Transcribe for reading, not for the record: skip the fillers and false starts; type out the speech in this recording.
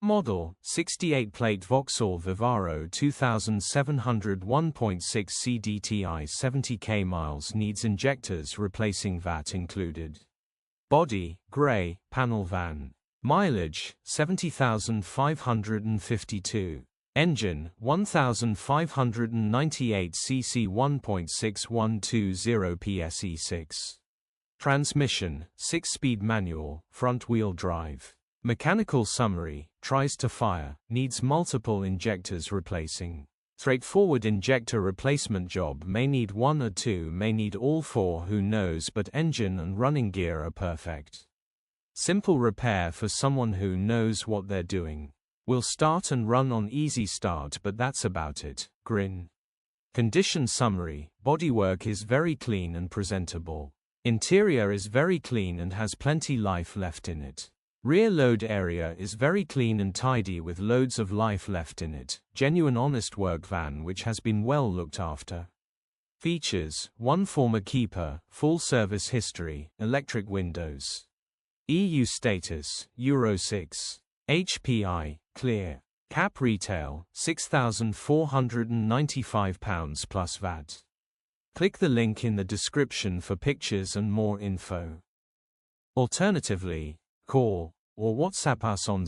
Model, 68-plate Vauxhall Vivaro 2701.6 CDTI 70k miles needs injectors replacing VAT included. Body, grey, panel van. Mileage, 70,552. Engine, 1,598 cc 1.6120 pse6. Transmission, 6-speed manual, front-wheel drive. Mechanical summary, tries to fire, needs multiple injectors replacing. Straightforward injector replacement job, may need 1 or 2, may need all 4, who knows, but engine and running gear are perfect. Simple repair for someone who knows what they're doing. Will start and run on easy start, but that's about it. Grin. Condition summary, bodywork is very clean and presentable. Interior is very clean and has plenty life left in it. Rear load area is very clean and tidy with loads of life left in it. Genuine honest work van which has been well looked after. Features, 1 former keeper, full service history, electric windows. EU status, Euro 6. HPI, clear. Cap retail, £6,495 plus VAT. Click the link in the description for pictures and more info. Alternatively, call or WhatsApp us on